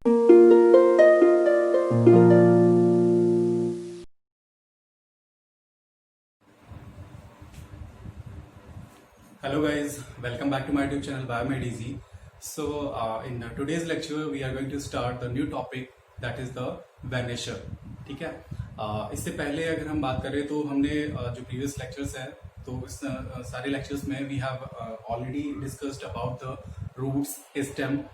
Hello guys, welcome back to my YouTube channel Biomed Easy. So in today's lecture we are going to start the new topic that is the vanisher. ठीक है, इससे पहले अगर हम बात करें तो हमने जो previous lectures है तो इस सारे lectures में we have already discussed about the roots, stem,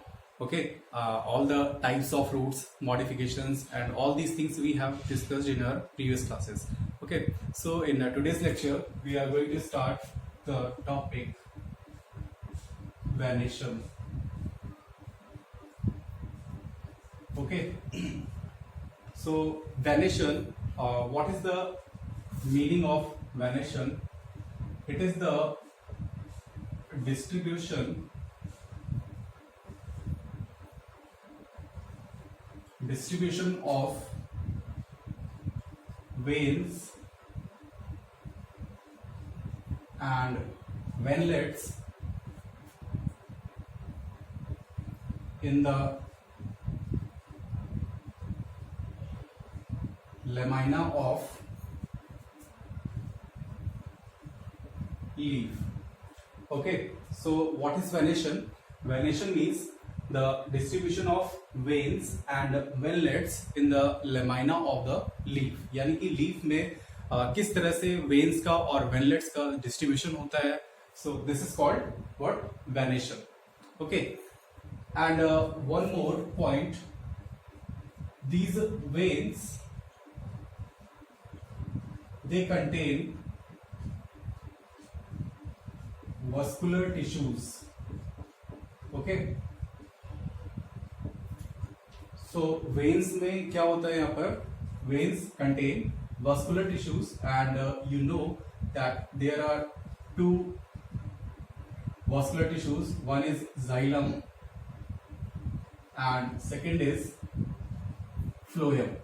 okay, all the types of roots, modifications and all these things we have discussed in our previous classes. Okay, so in today's lecture we are going to start the topic vanishing. Okay, so vanishing, what is the meaning of vanishing? It is the distribution of veins and ventlets in the lamina of leaf. Okay, so what is venation? Venation means the distribution of veins and ventlets in the lamina of the leaf. यानी कि leaf में किस तरह से veins का और ventlets का distribution होता है. So this is called what? Venation. Okay, and one more point. These veins, they contain vascular tissues. Okay, so veins में क्या होता है यहाँ पर? Veins contain vascular tissues and you know that there are two vascular tissues. One is xylem and second is phloem.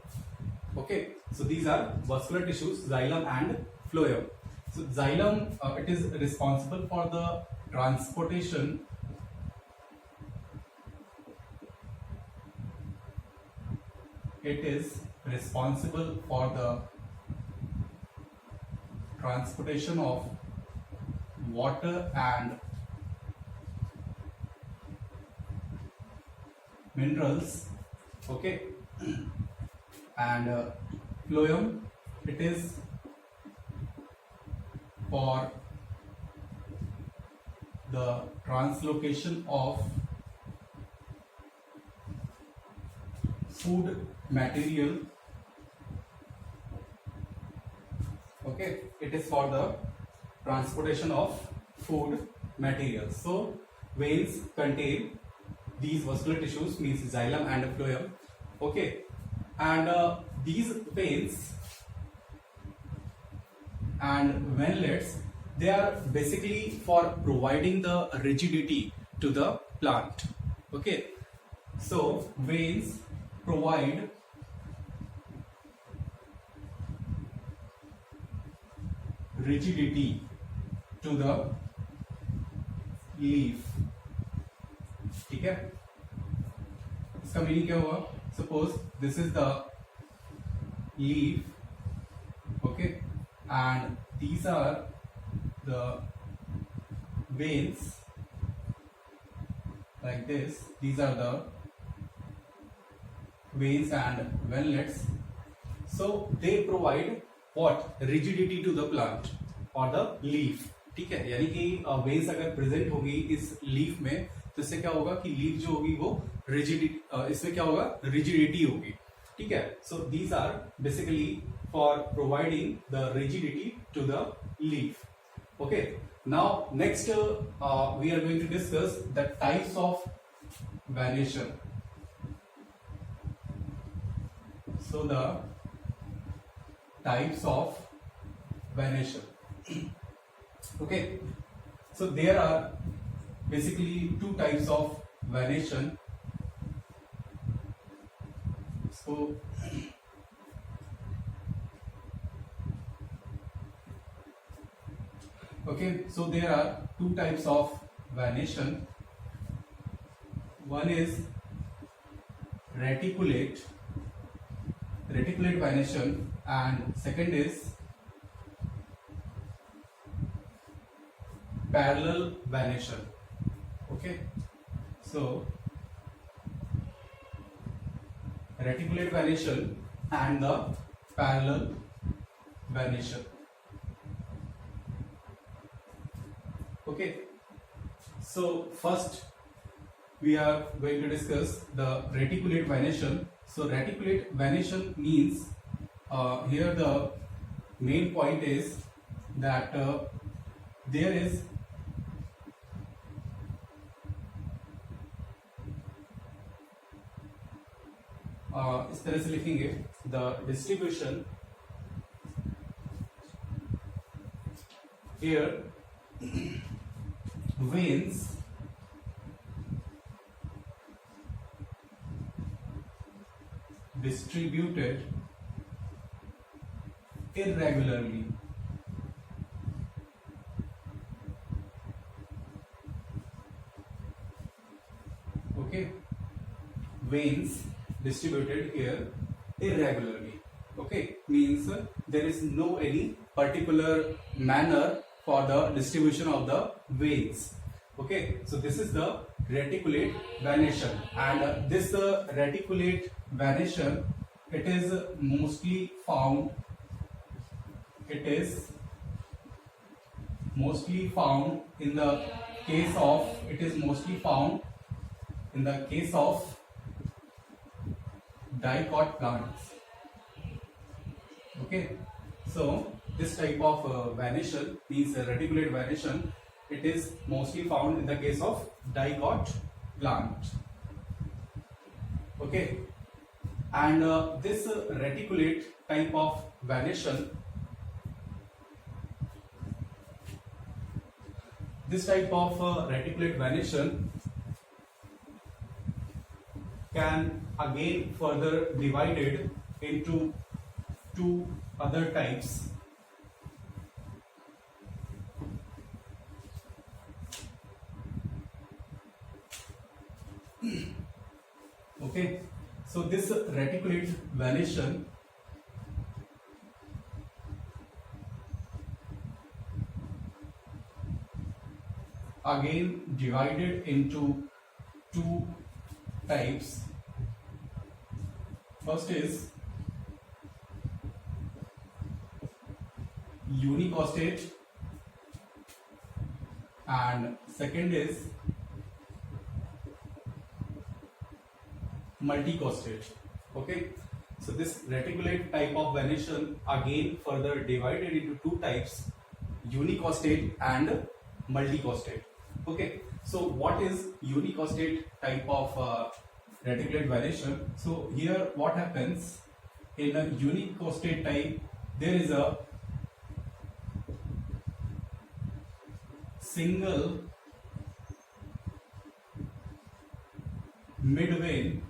Okay, so these are vascular tissues, xylem and phloem. So xylem, it is responsible for the transportation of water and minerals. Okay, and phloem, it is for the translocation of food material. Okay, it is for the transportation of food material. So veins contain these vascular tissues, means xylem and phloem. Okay, and these veins and ventlets, they are basically for providing the rigidity to the plant. Okay, so veins provide rigidity to the leaf. ठीक है, इसका meaning क्या हुआ? Suppose this is the leaf, okay, and these are the veins like this. These are the veins and ventlets. So they provide what? Rigidity to the plant or the leaf. ठीक है, यानी कि veins अगर present होगी इस leaf में तो इससे क्या होगा कि लीफ जो होगी वो रिजिडिटी, इसमें क्या होगा? रिजिडिटी होगी. ठीक है, so these are basically for providing the rigidity to the leaf. Okay, now next we are going to discuss the types of venation. So the types of venation. Okay, so there are basically two types of venation. So okay, so there are two types of venation. One is reticulate venation, and second is parallel venation. Okay, so reticulate venation and the parallel venation. Okay, so first we are going to discuss the reticulate venation. So reticulate venation means here the main point is that there is इस तरह से लिखेंगे, the distribution here veins distributed irregularly. Okay, veins distributed here irregularly. Okay, means there is no any particular manner for the distribution of the veins. Okay, so this is the reticulate venation, and this reticulate venation, it is mostly found in the case of dicot plants. Okay, so this type of venation means reticulate venation, it is mostly found in the case of dicot plant. Okay, and this reticulate type of venation, can again further divided into two other types. Okay, so this reticulate venation again divided into two types. First is unicostate and second is multicostate. Okay, so this reticulate type of venation again further divided into two types, unicostate and multicostate. Okay, so what is unicostate type of reticulate venation? So here what happens, in a unicostate type there is a single mid vein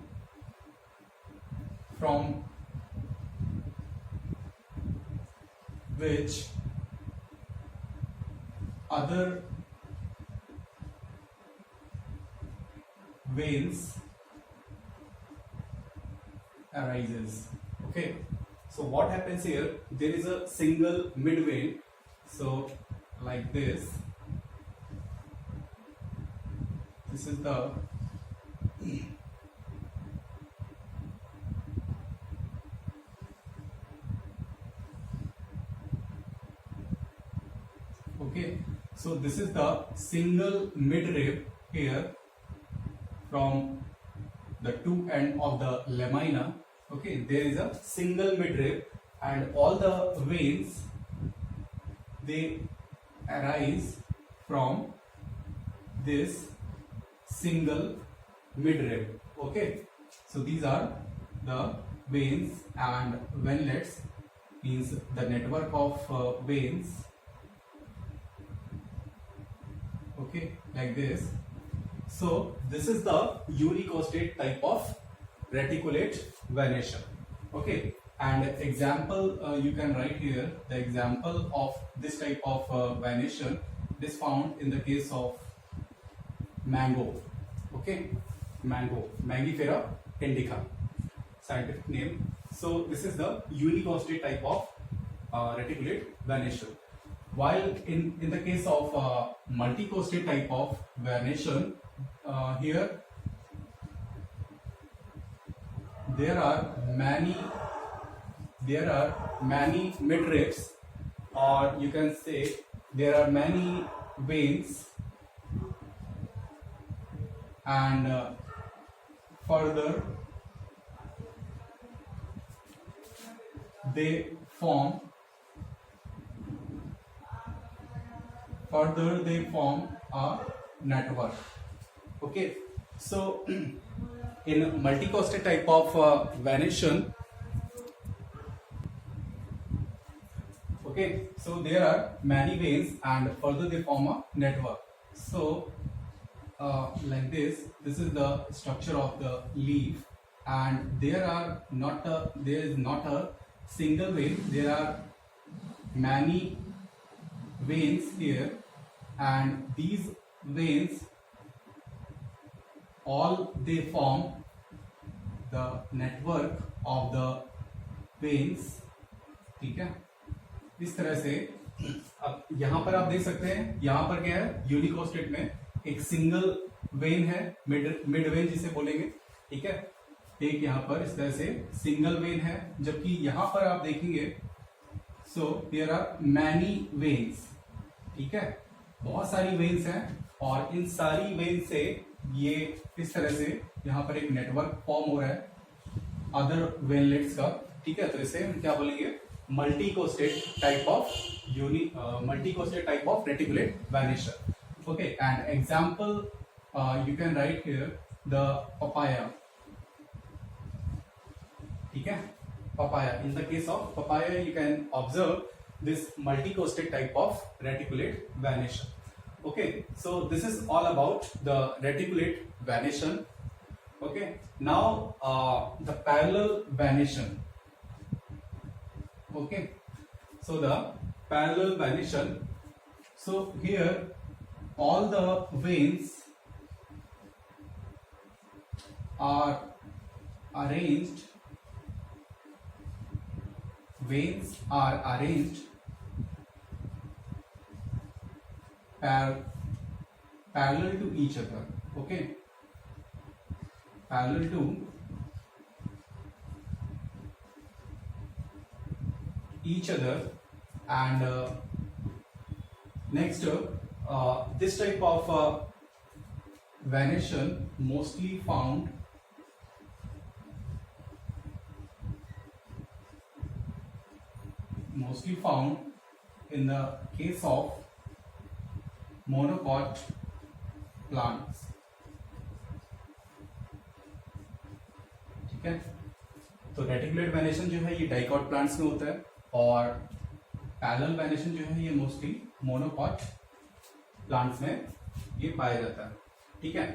from which other veins arises. Okay, so what happens here, there is a single mid vein, so like this is the okay, so this is the single midrib here from the two end of the lamina. Okay, there is a single midrib and all the veins, they arise from this single midrib. Okay, so these are the veins and venlets, means the network of veins. Okay, like this. So this is the unicostate type of reticulate venation. Okay, and example you can write here, the example of this type of venation is found in the case of mango. Okay, mango, Mangifera indica. scientific name. So this is the unicostate type of reticulate vanishing. While in the case of multicostate type of vanishing, here there are many midribs, or you can say there are many veins, and further they form a network. Okay, so in multicostate type of vanishing, okay, so there are many veins and further they form a network. So like this is the structure of the leaf, and there is not a single vein, there are many veins here, and these veins all they form the network of the veins. ठीक है, इस तरह से अब यहां पर आप देख सकते हैं, यहां पर क्या है, यूनिकोस्टेट में एक सिंगल वेन है, मिड वेन जिसे बोलेंगे, ठीक है, एक यहां पर इस तरह से सिंगल वेन है, जबकि यहां पर आप देखेंगे so there are many veins, ठीक है, बहुत सारी वेन्स हैं, और इन सारी वेन से ये इस तरह से यहां पर एक नेटवर्क फॉर्म हो रहा है अदर वेनलेट्स का, ठीक है, तो इसे हम क्या बोलेंगे, multicostate type of reticulate vanisher. Okay, and example you can write here the papaya. ठीक है, papaya. In the case of papaya, you can observe this multicostate type of reticulate vanisher. Okay, so this is all about the reticulate vanishing. Okay, now the parallel vanishing. Okay, so the parallel vanishing, so here all the veins are arranged parallel to each other. Okay, parallel to each other, and next this type of vanishing mostly found in the case of monocot plants. ठीक है, तो reticulate venation जो है ये dicot plants में होता है, और पैरेलल वेनेशन जो है ये मोस्टली मोनोकॉट प्लांट्स में ये पाया जाता है, ठीक है,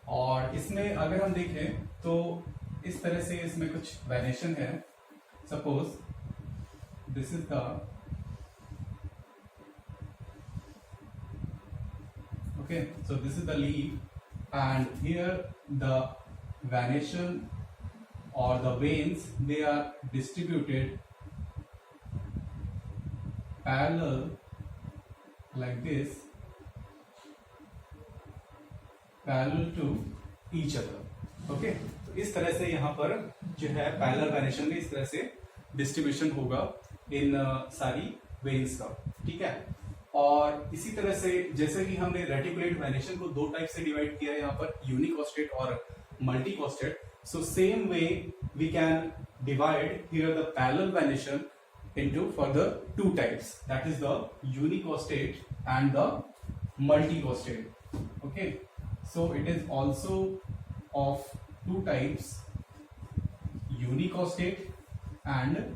और इसमें अगर हम देखें तो इस तरह से इसमें कुछ वेनेशन है, suppose this is the, okay, so this is the leaf, and here the venation or the veins, they are distributed parallel like this, parallel to each other. Okay, तो इस तरह से यहाँ पर जो है पैरेलल वेनेशन में इस तरह से डिस्ट्रीब्यूशन होगा इन सारी वेन्स का, ठीक है, और इसी तरह से जैसे कि हमने रेटिकुलेट वेनेशन को दो टाइप से डिवाइड किया है यहाँ पर, यूनिकोस्टेट और multicostate, so same way we can divide here the parallel venation into further two types, that is the unicostate and the multicostate. Okay, so it is also of two types, unicostate and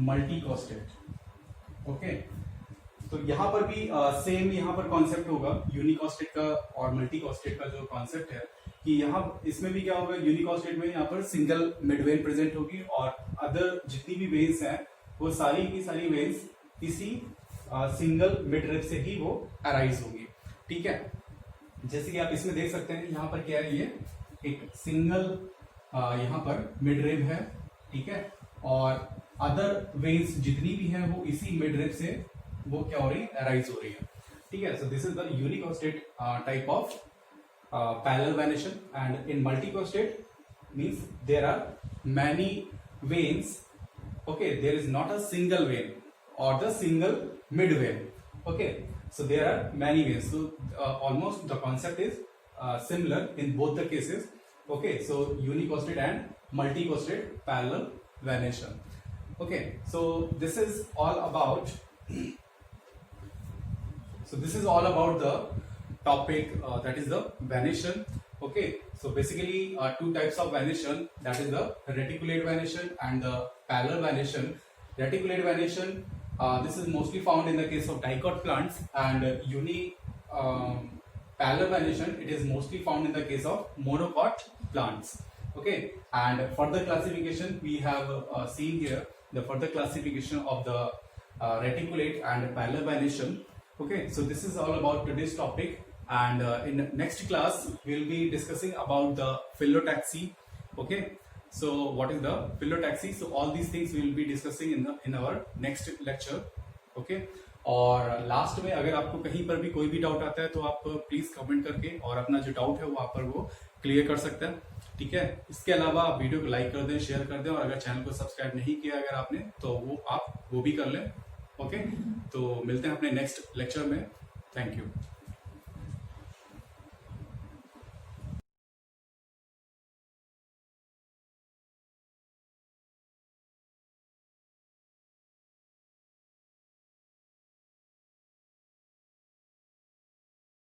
multicostate. Okay, तो यहाँ पर भी same यहाँ पर concept होगा यूनिकोस्टेट का और मल्टीकोस्टेट का, जो कॉन्सेप्ट है कि यहाँ इसमें भी क्या होगा, यूनिकोस्टेट में यहाँ पर सिंगल मिडवेन प्रेजेंट होगी, और अदर जितनी भी वेन्स हैं वो सारी की सारी वेन्स इसी सिंगल मिडरिब से ही वो अराइज होगी, ठीक है, जैसे कि आप इसमें देख सकते हैं यहाँ पर क्या है, ये एक सिंगल यहाँ पर मिड रिब है, ठीक है, और अदर वेन्स जितनी भी हैं वो इसी मिड रिब से वो क्या हो रही है, अराइज हो रही है, ठीक है. So this is the unicostate type of parallel venation, and in multicostate means there are many veins. Okay, there is not a single vein or the single mid vein. Okay, so there are many veins. So almost the concept is similar in both the cases. Okay, so unicostate and multicostate parallel venation. Okay, so this is all about the topic that is the venation. Okay, so basically two types of venation, that is the reticulate venation and the parallel venation. Reticulate venation, this is mostly found in the case of dicot plants, and parallel venation, it is mostly found in the case of monocot plants. Okay, and further classification we have seen here, the further classification of the reticulate and parallel venation. Okay, so this is all about today's topic, and in next class we'll be discussing about the phyllotaxy. Okay, so what is the phyllotaxy? So all these things we will be discussing in our next lecture. Okay, और last में अगर आपको कहीं पर भी कोई भी doubt आता है तो आप प्लीज कमेंट करके और अपना जो डाउट है वो आप पर वो क्लियर कर सकते हैं, ठीक है. इसके अलावा आप वीडियो को लाइक कर दें, शेयर कर दें, और अगर चैनल को सब्सक्राइब नहीं किया अगर आपने तो वो आप वो भी कर लें. ओके, तो मिलते हैं अपने नेक्स्ट लेक्चर में. Thank you.